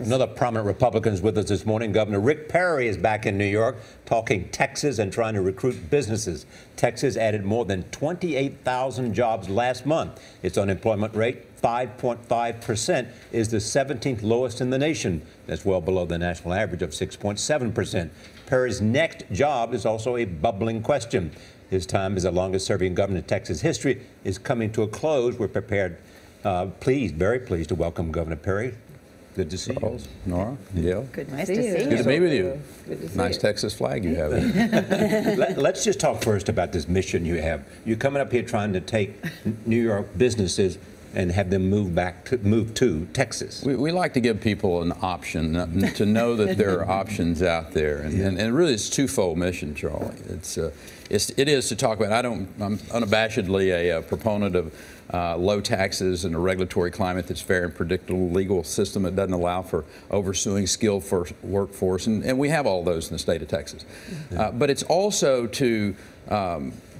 Another prominent Republican is with us this morning. Governor Rick Perry is back in New York talking Texas and trying to recruit businesses. Texas added more than 28,000 jobs last month. Its unemployment rate, 5.5%, is the 17th lowest in the nation. That's well below the national average of 6.7%. Perry's next job is also a bubbling question. His time as the longest-serving governor in Texas history is coming to a close. We're very pleased to welcome Governor Perry. Good to see you. Nora, Gail. Good to see you. Good to be with you. Nice Texas flag you have. Let's just talk first about this mission you have. You're coming up here trying to take New York businesses and have them move to Texas. We like to give people an option, to know that there are options out there, and really it's a twofold mission, Charlie. It is to talk about. I'm unabashedly a proponent of low taxes and a regulatory climate that's fair and predictable, legal system that doesn't allow for oversuing skilled workforce, and we have all those in the state of Texas. But it's also to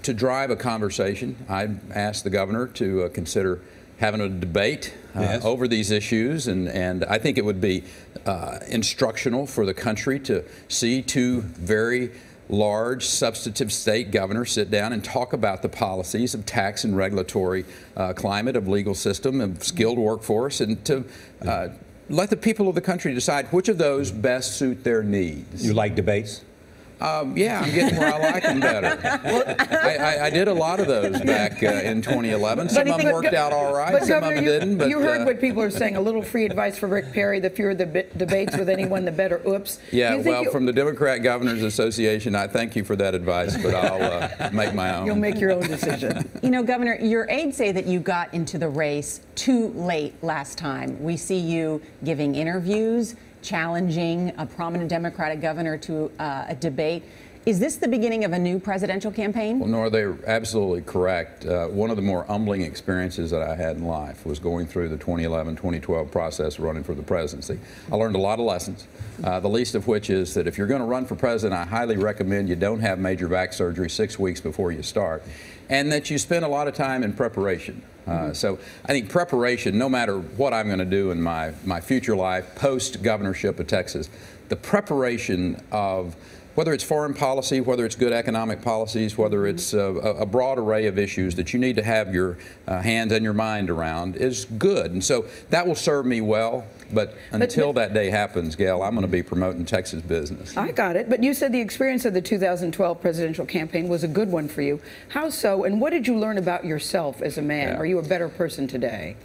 drive a conversation. I asked the governor to consider having a debate over these issues, and I think it would be instructional for the country to see two very large substantive state governors sit down and talk about the policies of tax and regulatory climate, of legal system, of skilled workforce, and to let the people of the country decide which of those best suit their needs. You like debates? Yeah, I'm getting where I like them better. I did a lot of those back in 2011. Some of them worked out all right, some of them didn't. But you heard what people are saying. A little free advice for Rick Perry: the fewer the debates with anyone, the better. Oops. Yeah, well, from the Democrat Governors Association, I thank you for that advice, but I'll make my own. You'll make your own decision. You know, Governor, your aides say that you got into the race too late last time. We see you giving interviews, challenging a prominent Democratic governor to a debate. Is this the beginning of a new presidential campaign? Well, Nora, they're absolutely correct. One of the more humbling experiences that I had in life was going through the 2011-2012 process running for the presidency. I learned a lot of lessons, the least of which is that if you're going to run for president, I highly recommend you don't have major back surgery 6 weeks before you start, and that you spend a lot of time in preparation. So I think preparation, no matter what I'm going to do in my future life post-governorship of Texas, the preparation of whether it's foreign policy, whether it's good economic policies, whether it's a broad array of issues that you need to have your hands and your mind around is good. And so that will serve me well. But until that day happens, Gail, I'm going to be promoting Texas business. I got it. But you said the experience of the 2012 presidential campaign was a good one for you. How so? And what did you learn about yourself as a man? Yeah. Are you a better person today?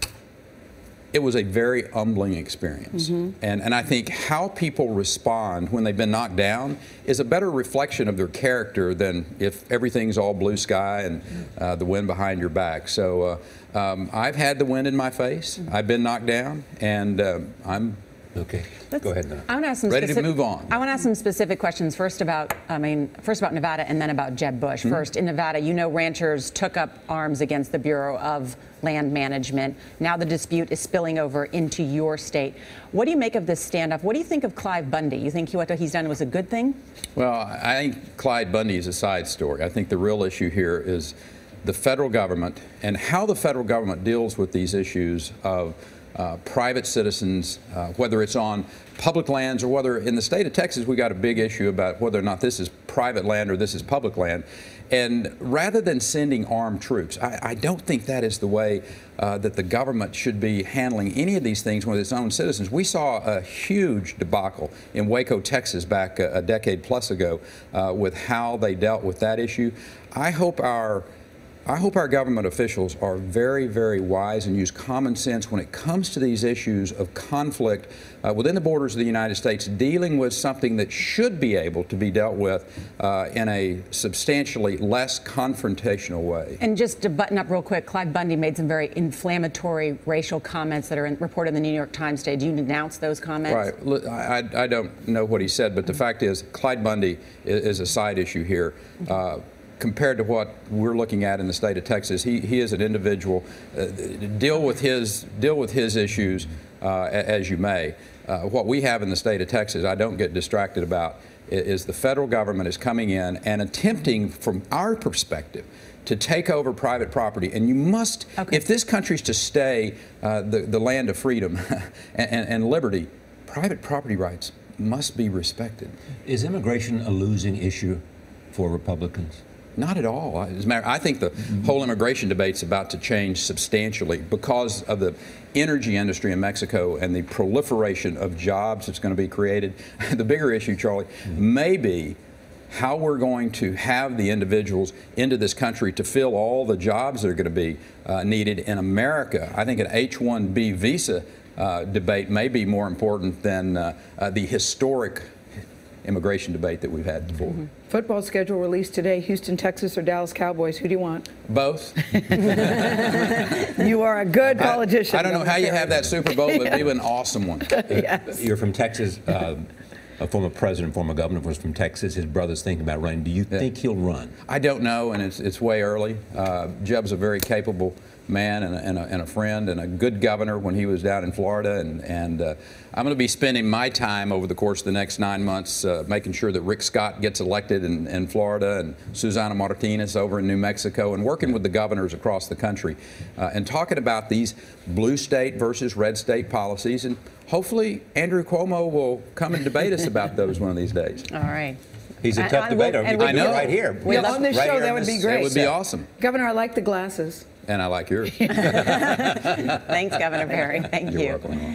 It was a very humbling experience. And I think how people respond when they've been knocked down is a better reflection of their character than if everything's all blue sky and the wind behind your back. So I've had the wind in my face. I've been knocked down, and I'm okay. Go ahead now. I want to ask some ready to move on. I want to ask some specific questions. First about Nevada, and then about Jeb Bush. First, in Nevada, you know, ranchers took up arms against the Bureau of Land Management. Now the dispute is spilling over into your state. What do you make of this standoff? What do you think of Clive Bundy? You think what he's done was a good thing? Well, I think Clyde Bundy is a side story. I think the real issue here is the federal government and how the federal government deals with these issues of private citizens, whether it's on public lands or whether in the state of Texas we got a big issue about whether or not this is private land or this is public land. And rather than sending armed troops, I don't think that is the way that the government should be handling any of these things with its own citizens. We saw a huge debacle in Waco, Texas back a decade plus ago with how they dealt with that issue. I hope our government officials are very, very wise and use common sense when it comes to these issues of conflict within the borders of the United States, dealing with something that should be able to be dealt with in a substantially less confrontational way. And just to button up real quick, Clive Bundy made some very inflammatory racial comments that are reported in the New York Times today. Do you denounce those comments? Right. Look, I don't know what he said, but the fact is Clyde Bundy is a side issue here. Compared to what we're looking at in the state of Texas, he is an individual. Deal with his issues as you may. What we have in the state of Texas, I don't get distracted about, is the federal government is coming in and attempting, from our perspective, to take over private property. And you must, if this country's to stay the land of freedom and liberty, private property rights must be respected. Is immigration a losing issue for Republicans? Not at all. As a matter, I think the whole immigration debate's about to change substantially because of the energy industry in Mexico and the proliferation of jobs that's going to be created. The bigger issue, Charlie, may be how we're going to have the individuals into this country to fill all the jobs that are going to be needed in America. I think an H-1B visa debate may be more important than the historic immigration debate that we've had before. Football schedule released today. Houston, Texas, or Dallas Cowboys? Who do you want? Both. You are a good politician. I don't know how you have that Super Bowl, but maybe an awesome one. Yes. You're from Texas. A former president, former governor was from Texas. His brother's thinking about running. Do you think he'll run? I don't know, and it's way early. Jeb's a very capable man and a friend and a good governor when he was down in Florida, and I'm going to be spending my time over the course of the next 9 months making sure that Rick Scott gets elected in Florida and Susana Martinez over in New Mexico, and working with the governors across the country and talking about these blue state versus red state policies, and hopefully Andrew Cuomo will come and debate us about those one of these days. All right. He's a tough debater. I know. Right here. On this show, that would be great. That would be awesome. Governor, I like the glasses. And I like yours. Thanks, Governor Perry. Thank you. You're welcome.